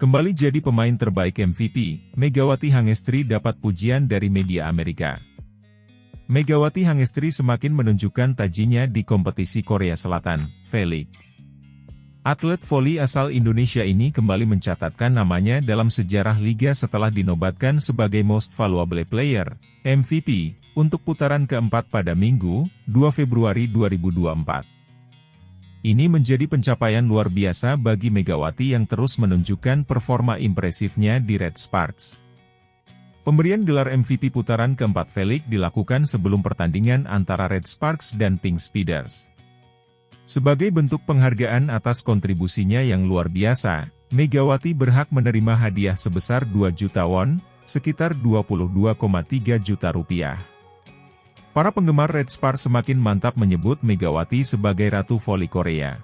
Kembali jadi pemain terbaik MVP, Megawati Hangestri dapat pujian dari media Amerika. Megawati Hangestri semakin menunjukkan tajinya di kompetisi Korea Selatan, V-League. Atlet voli asal Indonesia ini kembali mencatatkan namanya dalam sejarah liga setelah dinobatkan sebagai Most Valuable Player, MVP, untuk putaran keempat pada Minggu, 2 Februari 2024. Ini menjadi pencapaian luar biasa bagi Megawati yang terus menunjukkan performa impresifnya di Red Sparks. Pemberian gelar MVP putaran keempat V-League dilakukan sebelum pertandingan antara Red Sparks dan Pink Speeders. Sebagai bentuk penghargaan atas kontribusinya yang luar biasa, Megawati berhak menerima hadiah sebesar 2 juta won, sekitar 22,3 juta rupiah. Para penggemar Red Sparks semakin mantap menyebut Megawati sebagai Ratu Voli Korea.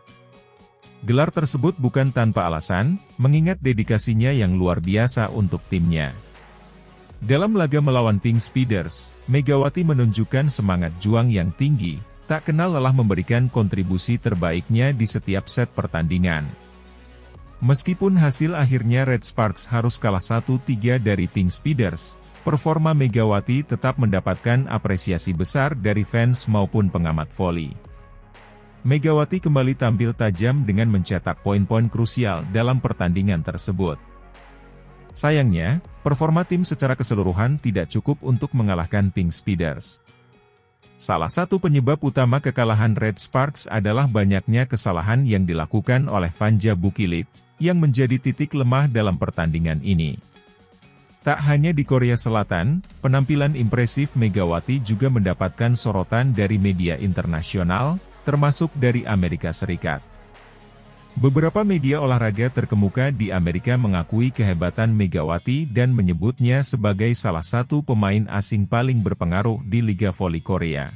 Gelar tersebut bukan tanpa alasan, mengingat dedikasinya yang luar biasa untuk timnya. Dalam laga melawan Pink Speeders, Megawati menunjukkan semangat juang yang tinggi, tak kenal lelah memberikan kontribusi terbaiknya di setiap set pertandingan. Meskipun hasil akhirnya Red Sparks harus kalah 1-3 dari Pink Speeders, performa Megawati tetap mendapatkan apresiasi besar dari fans maupun pengamat voli. Megawati kembali tampil tajam dengan mencetak poin-poin krusial dalam pertandingan tersebut. Sayangnya, performa tim secara keseluruhan tidak cukup untuk mengalahkan Pink Speeders. Salah satu penyebab utama kekalahan Red Sparks adalah banyaknya kesalahan yang dilakukan oleh Vanja Bukilit, yang menjadi titik lemah dalam pertandingan ini. Tak hanya di Korea Selatan, penampilan impresif Megawati juga mendapatkan sorotan dari media internasional, termasuk dari Amerika Serikat. Beberapa media olahraga terkemuka di Amerika mengakui kehebatan Megawati dan menyebutnya sebagai salah satu pemain asing paling berpengaruh di Liga Voli Korea.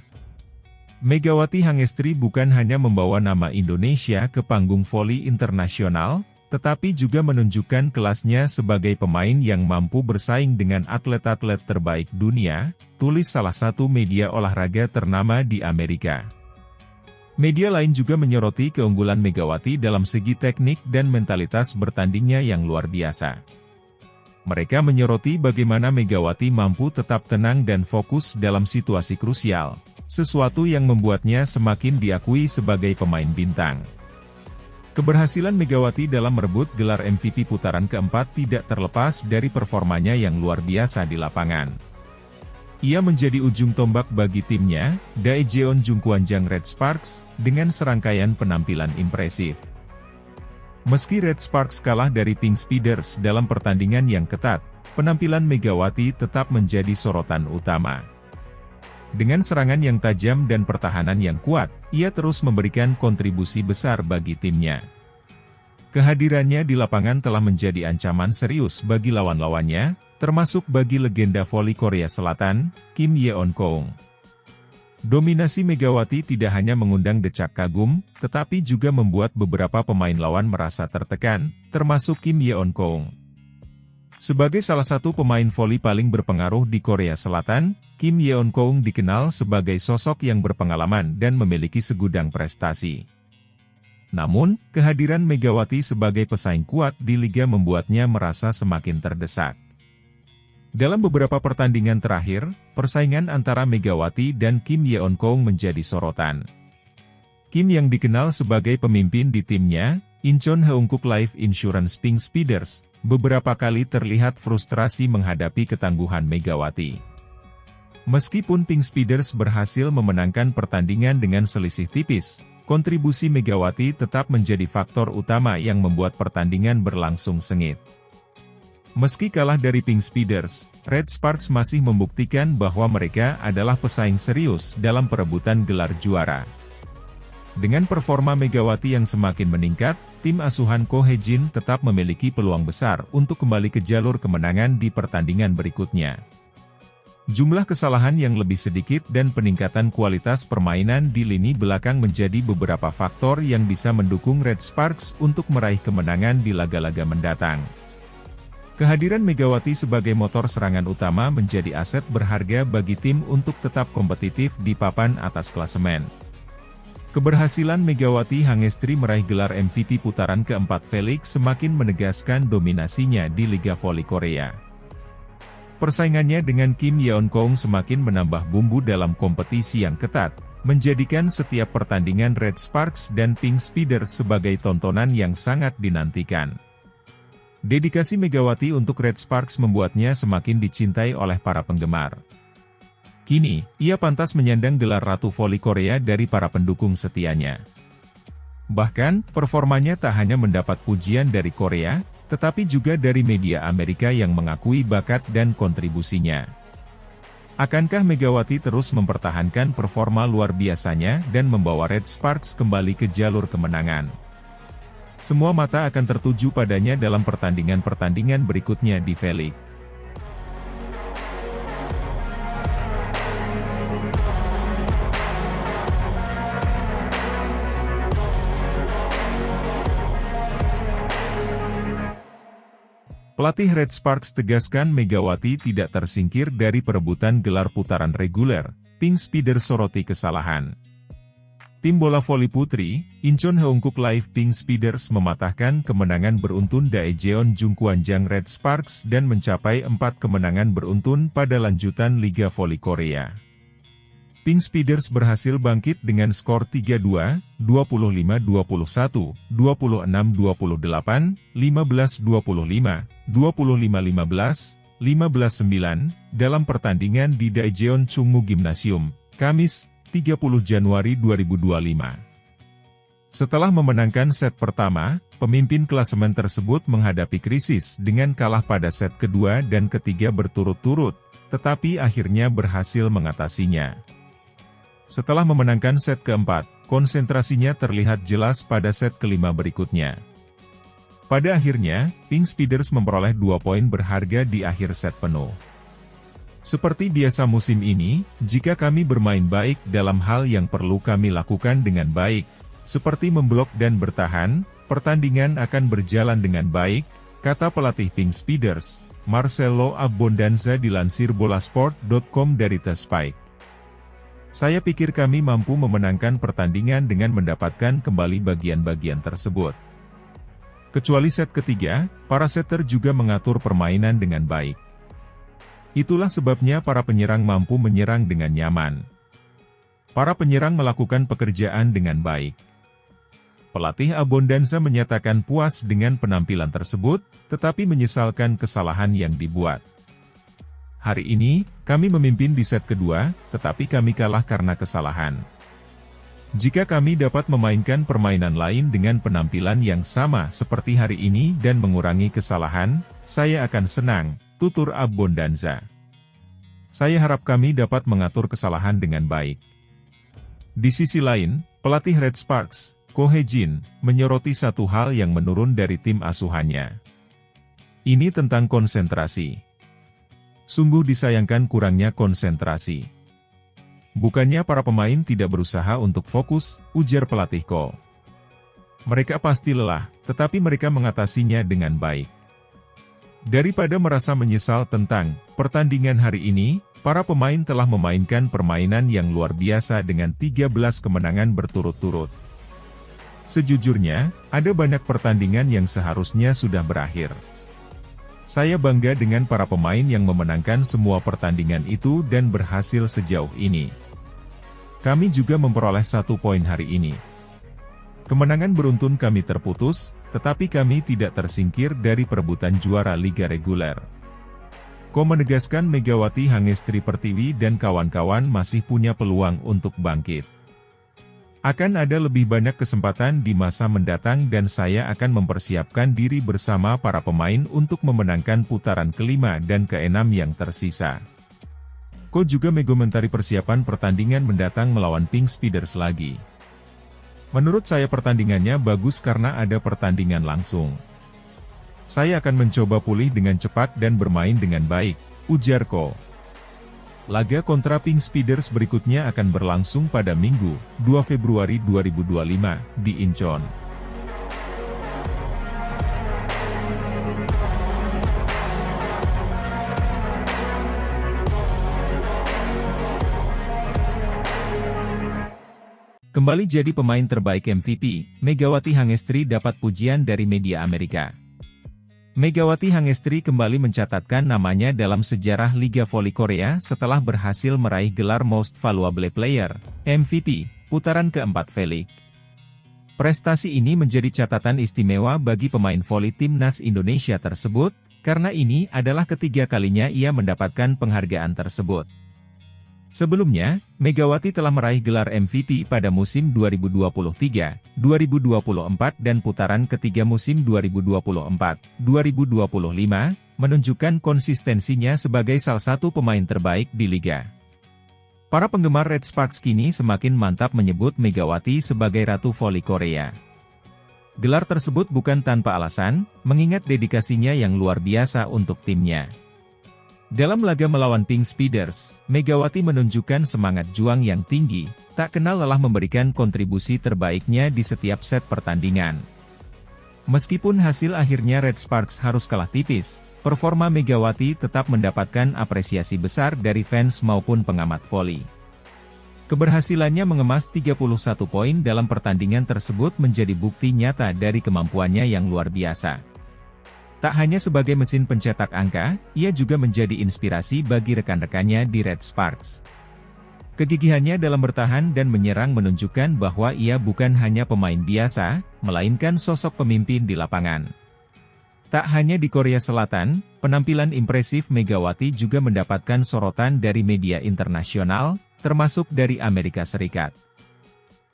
Megawati Hangestri bukan hanya membawa nama Indonesia ke panggung voli internasional, tetapi juga menunjukkan kelasnya sebagai pemain yang mampu bersaing dengan atlet-atlet terbaik dunia, tulis salah satu media olahraga ternama di Amerika. Media lain juga menyoroti keunggulan Megawati dalam segi teknik dan mentalitas bertandingnya yang luar biasa. Mereka menyoroti bagaimana Megawati mampu tetap tenang dan fokus dalam situasi krusial, sesuatu yang membuatnya semakin diakui sebagai pemain bintang. Keberhasilan Megawati dalam merebut gelar MVP putaran keempat tidak terlepas dari performanya yang luar biasa di lapangan. Ia menjadi ujung tombak bagi timnya, Daejeon Jungkwanjang Red Sparks, dengan serangkaian penampilan impresif. Meski Red Sparks kalah dari Pink Speeders dalam pertandingan yang ketat, penampilan Megawati tetap menjadi sorotan utama. Dengan serangan yang tajam dan pertahanan yang kuat, ia terus memberikan kontribusi besar bagi timnya. Kehadirannya di lapangan telah menjadi ancaman serius bagi lawan-lawannya, termasuk bagi legenda voli Korea Selatan, Kim Yeon-keung. Dominasi Megawati tidak hanya mengundang decak kagum, tetapi juga membuat beberapa pemain lawan merasa tertekan, termasuk Kim Yeon-keung. Sebagai salah satu pemain voli paling berpengaruh di Korea Selatan, Kim Yeon-keung dikenal sebagai sosok yang berpengalaman dan memiliki segudang prestasi. Namun, kehadiran Megawati sebagai pesaing kuat di liga membuatnya merasa semakin terdesak. Dalam beberapa pertandingan terakhir, persaingan antara Megawati dan Kim Yeon-keung menjadi sorotan. Kim yang dikenal sebagai pemimpin di timnya, Incheon Heungkuk Life Insurance Pink Speeders, beberapa kali terlihat frustrasi menghadapi ketangguhan Megawati. Meskipun Pink Speeders berhasil memenangkan pertandingan dengan selisih tipis, kontribusi Megawati tetap menjadi faktor utama yang membuat pertandingan berlangsung sengit. Meski kalah dari Pink Speeders, Red Sparks masih membuktikan bahwa mereka adalah pesaing serius dalam perebutan gelar juara. Dengan performa Megawati yang semakin meningkat, tim asuhan Ko Hae-jin tetap memiliki peluang besar untuk kembali ke jalur kemenangan di pertandingan berikutnya. Jumlah kesalahan yang lebih sedikit dan peningkatan kualitas permainan di lini belakang menjadi beberapa faktor yang bisa mendukung Red Sparks untuk meraih kemenangan di laga-laga mendatang. Kehadiran Megawati sebagai motor serangan utama menjadi aset berharga bagi tim untuk tetap kompetitif di papan atas klasemen. Keberhasilan Megawati Hangestri meraih gelar MVP putaran keempat Felix semakin menegaskan dominasinya di Liga Voli Korea. Persaingannya dengan Kim Yeon Kong semakin menambah bumbu dalam kompetisi yang ketat, menjadikan setiap pertandingan Red Sparks dan Pink Speeders sebagai tontonan yang sangat dinantikan. Dedikasi Megawati untuk Red Sparks membuatnya semakin dicintai oleh para penggemar. Kini, ia pantas menyandang gelar Ratu Voli Korea dari para pendukung setianya. Bahkan, performanya tak hanya mendapat pujian dari Korea, tetapi juga dari media Amerika yang mengakui bakat dan kontribusinya. Akankah Megawati terus mempertahankan performa luar biasanya dan membawa Red Sparks kembali ke jalur kemenangan? Semua mata akan tertuju padanya dalam pertandingan-pertandingan berikutnya di Veli. Pelatih Red Sparks tegaskan Megawati tidak tersingkir dari perebutan gelar putaran reguler, Pink Speeders soroti kesalahan. Tim bola voli putri, Incheon Heungkuk Live Pink Speeders mematahkan kemenangan beruntun Daejeon Jungkwanjang Red Sparks dan mencapai 4 kemenangan beruntun pada lanjutan Liga Voli Korea. Pink Speeders berhasil bangkit dengan skor 3-2, 25-21, 26-28, 15-25, 25-15, 15-9, dalam pertandingan di Daejeon Chungmu Gymnasium, Kamis, 30 Januari 2025. Setelah memenangkan set pertama, pemimpin klasemen tersebut menghadapi krisis dengan kalah pada set kedua dan ketiga berturut-turut, tetapi akhirnya berhasil mengatasinya. Setelah memenangkan set keempat, konsentrasinya terlihat jelas pada set kelima berikutnya. Pada akhirnya, Pink Speeders memperoleh 2 poin berharga di akhir set penuh. Seperti biasa musim ini, jika kami bermain baik dalam hal yang perlu kami lakukan dengan baik, seperti memblok dan bertahan, pertandingan akan berjalan dengan baik, kata pelatih Pink Speeders, Marcelo Abbondanza dilansir bolasport.com dari The Spike. Saya pikir kami mampu memenangkan pertandingan dengan mendapatkan kembali bagian-bagian tersebut. Kecuali set ketiga, para setter juga mengatur permainan dengan baik. Itulah sebabnya para penyerang mampu menyerang dengan nyaman. Para penyerang melakukan pekerjaan dengan baik. Pelatih Abbondanza menyatakan puas dengan penampilan tersebut, tetapi menyesalkan kesalahan yang dibuat. Hari ini, kami memimpin di set kedua, tetapi kami kalah karena kesalahan. Jika kami dapat memainkan permainan lain dengan penampilan yang sama seperti hari ini dan mengurangi kesalahan, saya akan senang, tutur Abbondanza. Saya harap kami dapat mengatur kesalahan dengan baik. Di sisi lain, pelatih Red Sparks, Ko Hae-jin, menyoroti satu hal yang menurun dari tim asuhannya. Ini tentang konsentrasi. Sungguh disayangkan kurangnya konsentrasi. Bukannya para pemain tidak berusaha untuk fokus, ujar pelatih Ko. Mereka pasti lelah, tetapi mereka mengatasinya dengan baik. Daripada merasa menyesal tentang pertandingan hari ini, para pemain telah memainkan permainan yang luar biasa dengan 13 kemenangan berturut-turut. Sejujurnya, ada banyak pertandingan yang seharusnya sudah berakhir. Saya bangga dengan para pemain yang memenangkan semua pertandingan itu dan berhasil sejauh ini. Kami juga memperoleh 1 poin hari ini. Kemenangan beruntun kami terputus, tetapi kami tidak tersingkir dari perebutan juara Liga Reguler. Ko menegaskan Megawati Hangestri Pertiwi dan kawan-kawan masih punya peluang untuk bangkit. Akan ada lebih banyak kesempatan di masa mendatang dan saya akan mempersiapkan diri bersama para pemain untuk memenangkan putaran kelima dan keenam yang tersisa. Ko juga mengomentari persiapan pertandingan mendatang melawan Pink Speeders lagi. Menurut saya pertandingannya bagus karena ada pertandingan langsung. Saya akan mencoba pulih dengan cepat dan bermain dengan baik, ujar Ko. Laga kontra Pink Speeders berikutnya akan berlangsung pada Minggu, 2 Februari 2025, di Incheon. Kembali jadi pemain terbaik MVP, Megawati Hangestri dapat pujian dari media Amerika. Megawati Hangestri kembali mencatatkan namanya dalam sejarah Liga Voli Korea setelah berhasil meraih gelar Most Valuable Player, MVP, putaran keempat V-League. Prestasi ini menjadi catatan istimewa bagi pemain voli timnas Indonesia tersebut, karena ini adalah ketiga kalinya ia mendapatkan penghargaan tersebut. Sebelumnya, Megawati telah meraih gelar MVP pada musim 2023, 2024 dan putaran ketiga musim 2024-2025, menunjukkan konsistensinya sebagai salah satu pemain terbaik di liga. Para penggemar Red Sparks kini semakin mantap menyebut Megawati sebagai Ratu Voli Korea. Gelar tersebut bukan tanpa alasan, mengingat dedikasinya yang luar biasa untuk timnya. Dalam laga melawan Pink Speeders, Megawati menunjukkan semangat juang yang tinggi, tak kenal lelah memberikan kontribusi terbaiknya di setiap set pertandingan. Meskipun hasil akhirnya Red Sparks harus kalah tipis, performa Megawati tetap mendapatkan apresiasi besar dari fans maupun pengamat voli. Keberhasilannya mengemas 31 poin dalam pertandingan tersebut menjadi bukti nyata dari kemampuannya yang luar biasa. Tak hanya sebagai mesin pencetak angka, ia juga menjadi inspirasi bagi rekan-rekannya di Red Sparks. Kegigihannya dalam bertahan dan menyerang menunjukkan bahwa ia bukan hanya pemain biasa, melainkan sosok pemimpin di lapangan. Tak hanya di Korea Selatan, penampilan impresif Megawati juga mendapatkan sorotan dari media internasional, termasuk dari Amerika Serikat.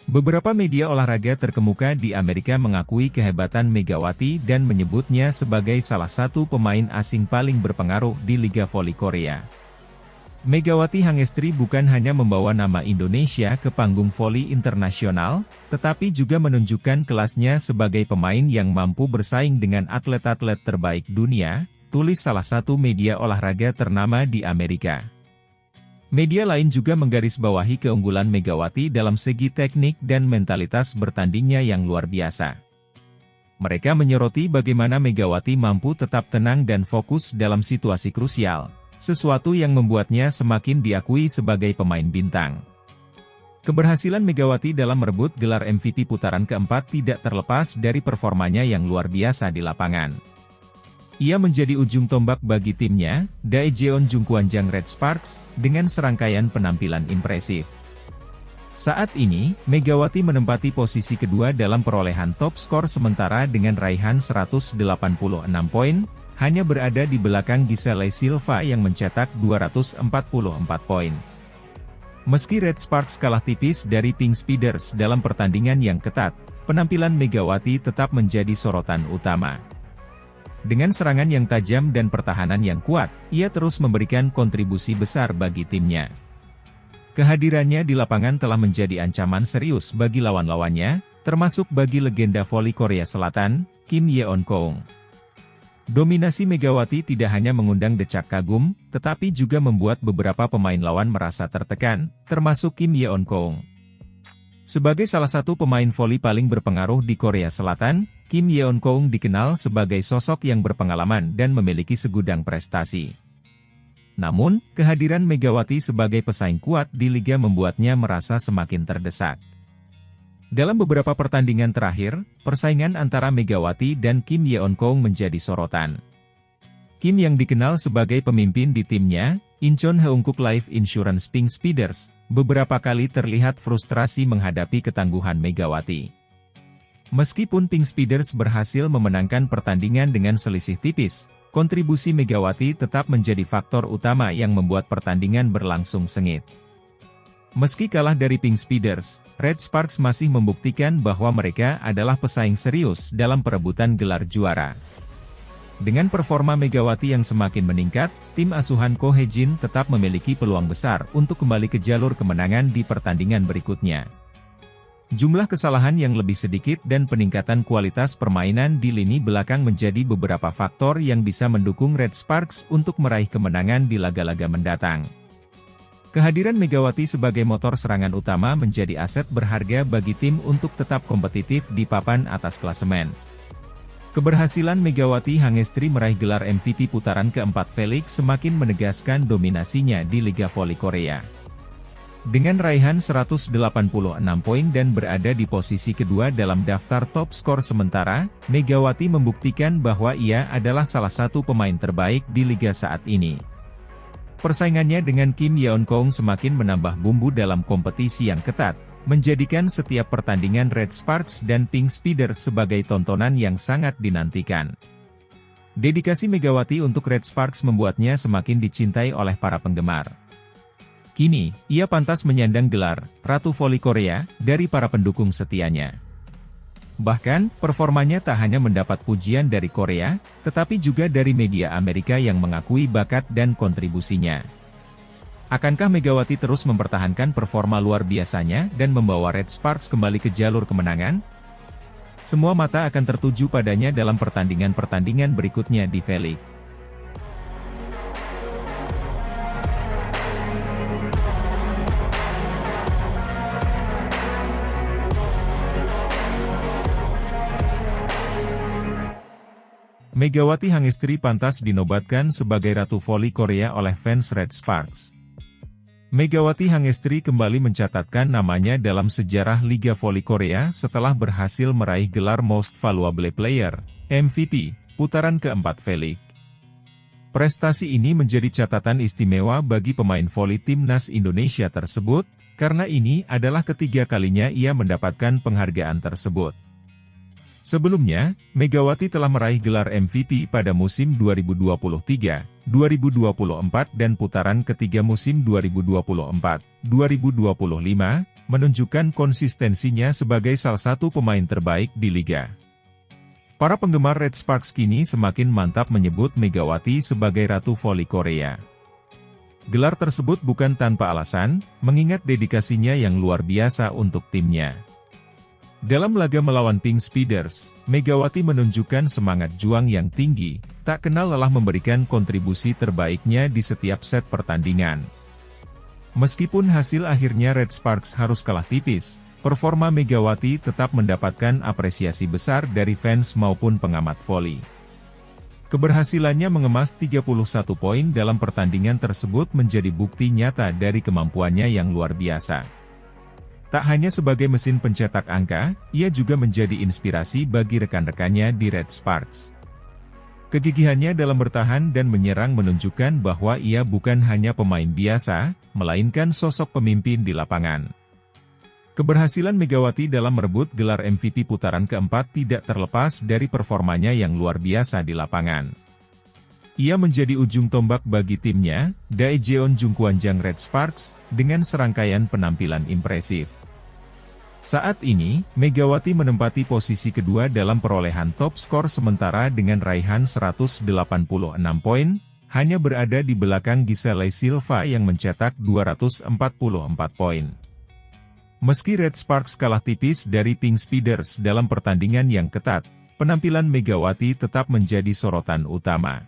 Beberapa media olahraga terkemuka di Amerika mengakui kehebatan Megawati dan menyebutnya sebagai salah satu pemain asing paling berpengaruh di Liga Voli Korea. Megawati Hangestri bukan hanya membawa nama Indonesia ke panggung voli internasional, tetapi juga menunjukkan kelasnya sebagai pemain yang mampu bersaing dengan atlet-atlet terbaik dunia, tulis salah satu media olahraga ternama di Amerika. Media lain juga menggarisbawahi keunggulan Megawati dalam segi teknik dan mentalitas bertandingnya yang luar biasa. Mereka menyoroti bagaimana Megawati mampu tetap tenang dan fokus dalam situasi krusial, sesuatu yang membuatnya semakin diakui sebagai pemain bintang. Keberhasilan Megawati dalam merebut gelar MVP putaran keempat tidak terlepas dari performanya yang luar biasa di lapangan. Ia menjadi ujung tombak bagi timnya, Daejeon Jungkwanjang Red Sparks, dengan serangkaian penampilan impresif. Saat ini, Megawati menempati posisi kedua dalam perolehan top skor sementara dengan raihan 186 poin, hanya berada di belakang Giselle Silva yang mencetak 244 poin. Meski Red Sparks kalah tipis dari Pink Speeders dalam pertandingan yang ketat, penampilan Megawati tetap menjadi sorotan utama. Dengan serangan yang tajam dan pertahanan yang kuat, ia terus memberikan kontribusi besar bagi timnya. Kehadirannya di lapangan telah menjadi ancaman serius bagi lawan-lawannya, termasuk bagi legenda voli Korea Selatan, Kim Yeon-keung. Dominasi Megawati tidak hanya mengundang decak kagum, tetapi juga membuat beberapa pemain lawan merasa tertekan, termasuk Kim Yeon-keung. Sebagai salah satu pemain voli paling berpengaruh di Korea Selatan, Kim Yeon-keung dikenal sebagai sosok yang berpengalaman dan memiliki segudang prestasi. Namun, kehadiran Megawati sebagai pesaing kuat di liga membuatnya merasa semakin terdesak. Dalam beberapa pertandingan terakhir, persaingan antara Megawati dan Kim Yeon-keung menjadi sorotan. Kim yang dikenal sebagai pemimpin di timnya, Incheon Heungkuk Life Insurance Pink Speeders, beberapa kali terlihat frustrasi menghadapi ketangguhan Megawati. Meskipun Pink Speeders berhasil memenangkan pertandingan dengan selisih tipis, kontribusi Megawati tetap menjadi faktor utama yang membuat pertandingan berlangsung sengit. Meski kalah dari Pink Speeders, Red Sparks masih membuktikan bahwa mereka adalah pesaing serius dalam perebutan gelar juara. Dengan performa Megawati yang semakin meningkat, tim asuhan Ko Hae-jin tetap memiliki peluang besar untuk kembali ke jalur kemenangan di pertandingan berikutnya. Jumlah kesalahan yang lebih sedikit dan peningkatan kualitas permainan di lini belakang menjadi beberapa faktor yang bisa mendukung Red Sparks untuk meraih kemenangan di laga-laga mendatang. Kehadiran Megawati sebagai motor serangan utama menjadi aset berharga bagi tim untuk tetap kompetitif di papan atas klasemen. Keberhasilan Megawati Hangestri meraih gelar MVP putaran keempat V-League semakin menegaskan dominasinya di Liga Voli Korea. Dengan raihan 186 poin dan berada di posisi kedua dalam daftar top skor sementara, Megawati membuktikan bahwa ia adalah salah satu pemain terbaik di liga saat ini. Persaingannya dengan Kim Yeon-keung semakin menambah bumbu dalam kompetisi yang ketat, menjadikan setiap pertandingan Red Sparks dan Pink Speeders sebagai tontonan yang sangat dinantikan. Dedikasi Megawati untuk Red Sparks membuatnya semakin dicintai oleh para penggemar. Kini, ia pantas menyandang gelar Ratu Voli Korea dari para pendukung setianya. Bahkan, performanya tak hanya mendapat pujian dari Korea, tetapi juga dari media Amerika yang mengakui bakat dan kontribusinya. Akankah Megawati terus mempertahankan performa luar biasanya dan membawa Red Sparks kembali ke jalur kemenangan? Semua mata akan tertuju padanya dalam pertandingan-pertandingan berikutnya di V-League. Megawati Hangestri pantas dinobatkan sebagai Ratu Voli Korea oleh fans Red Sparks. Megawati Hangestri kembali mencatatkan namanya dalam sejarah Liga Voli Korea setelah berhasil meraih gelar Most Valuable Player, MVP, putaran keempat V-League. Prestasi ini menjadi catatan istimewa bagi pemain voli timnas Indonesia tersebut, karena ini adalah ketiga kalinya ia mendapatkan penghargaan tersebut. Sebelumnya, Megawati telah meraih gelar MVP pada musim 2023, 2024 dan putaran ketiga musim 2024, 2025, menunjukkan konsistensinya sebagai salah satu pemain terbaik di liga. Para penggemar Red Sparks kini semakin mantap menyebut Megawati sebagai Ratu Voli Korea. Gelar tersebut bukan tanpa alasan, mengingat dedikasinya yang luar biasa untuk timnya. Dalam laga melawan Pink Speeders, Megawati menunjukkan semangat juang yang tinggi, tak kenal lelah memberikan kontribusi terbaiknya di setiap set pertandingan. Meskipun hasil akhirnya Red Sparks harus kalah tipis, performa Megawati tetap mendapatkan apresiasi besar dari fans maupun pengamat voli. Keberhasilannya mengemas 31 poin dalam pertandingan tersebut menjadi bukti nyata dari kemampuannya yang luar biasa. Tak hanya sebagai mesin pencetak angka, ia juga menjadi inspirasi bagi rekan-rekannya di Red Sparks. Kegigihannya dalam bertahan dan menyerang menunjukkan bahwa ia bukan hanya pemain biasa, melainkan sosok pemimpin di lapangan. Keberhasilan Megawati dalam merebut gelar MVP putaran keempat tidak terlepas dari performanya yang luar biasa di lapangan. Ia menjadi ujung tombak bagi timnya, Daejeon Jungkwanjang Red Sparks, dengan serangkaian penampilan impresif. Saat ini, Megawati menempati posisi kedua dalam perolehan top skor sementara dengan raihan 186 poin, hanya berada di belakang Giselle Silva yang mencetak 244 poin. Meski Red Sparks kalah tipis dari Pink Speeders dalam pertandingan yang ketat, penampilan Megawati tetap menjadi sorotan utama.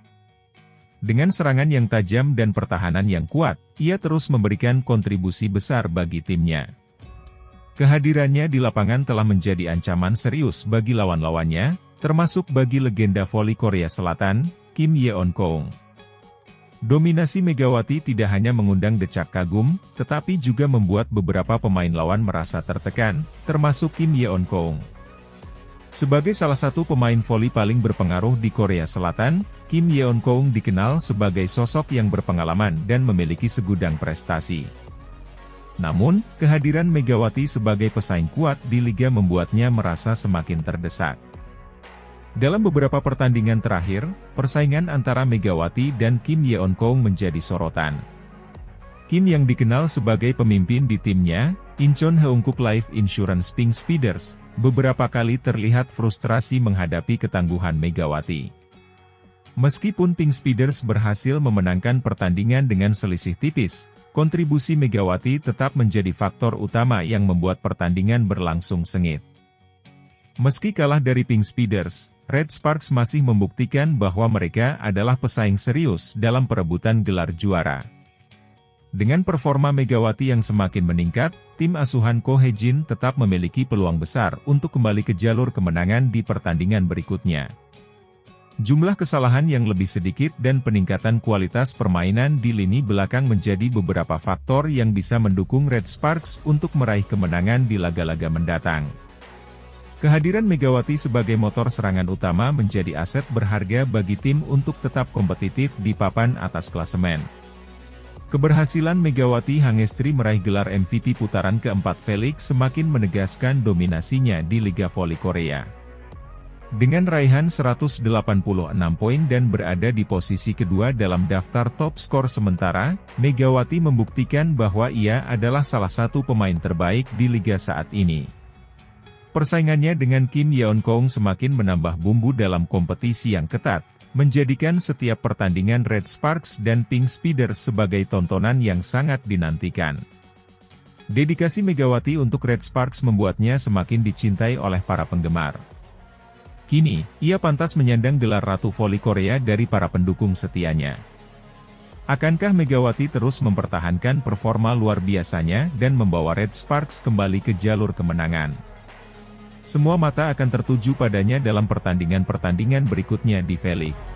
Dengan serangan yang tajam dan pertahanan yang kuat, ia terus memberikan kontribusi besar bagi timnya. Kehadirannya di lapangan telah menjadi ancaman serius bagi lawan-lawannya, termasuk bagi legenda voli Korea Selatan, Kim Yeon-keung. Dominasi Megawati tidak hanya mengundang decak kagum, tetapi juga membuat beberapa pemain lawan merasa tertekan, termasuk Kim Yeon-keung. Sebagai salah satu pemain voli paling berpengaruh di Korea Selatan, Kim Yeon-keung dikenal sebagai sosok yang berpengalaman dan memiliki segudang prestasi. Namun, kehadiran Megawati sebagai pesaing kuat di liga membuatnya merasa semakin terdesak. Dalam beberapa pertandingan terakhir, persaingan antara Megawati dan Kim Yeon-keung menjadi sorotan. Kim yang dikenal sebagai pemimpin di timnya, Incheon Heungkook Life Insurance Pink Speeders, beberapa kali terlihat frustrasi menghadapi ketangguhan Megawati. Meskipun Pink Speeders berhasil memenangkan pertandingan dengan selisih tipis, kontribusi Megawati tetap menjadi faktor utama yang membuat pertandingan berlangsung sengit. Meski kalah dari Pink Speeders, Red Sparks masih membuktikan bahwa mereka adalah pesaing serius dalam perebutan gelar juara. Dengan performa Megawati yang semakin meningkat, tim asuhan Ko Hae-jin tetap memiliki peluang besar untuk kembali ke jalur kemenangan di pertandingan berikutnya. Jumlah kesalahan yang lebih sedikit dan peningkatan kualitas permainan di lini belakang menjadi beberapa faktor yang bisa mendukung Red Sparks untuk meraih kemenangan di laga-laga mendatang. Kehadiran Megawati sebagai motor serangan utama menjadi aset berharga bagi tim untuk tetap kompetitif di papan atas klasemen. Keberhasilan Megawati Hangestri meraih gelar MVP putaran keempat Felix semakin menegaskan dominasinya di Liga Voli Korea. Dengan raihan 186 poin dan berada di posisi kedua dalam daftar top skor sementara, Megawati membuktikan bahwa ia adalah salah satu pemain terbaik di liga saat ini. Persaingannya dengan Kim Yeon Kong semakin menambah bumbu dalam kompetisi yang ketat, menjadikan setiap pertandingan Red Sparks dan Pink Speeders sebagai tontonan yang sangat dinantikan. Dedikasi Megawati untuk Red Sparks membuatnya semakin dicintai oleh para penggemar. Kini, ia pantas menyandang gelar Ratu Voli Korea dari para pendukung setianya. Akankah Megawati terus mempertahankan performa luar biasanya dan membawa Red Sparks kembali ke jalur kemenangan? Semua mata akan tertuju padanya dalam pertandingan-pertandingan berikutnya di V-League.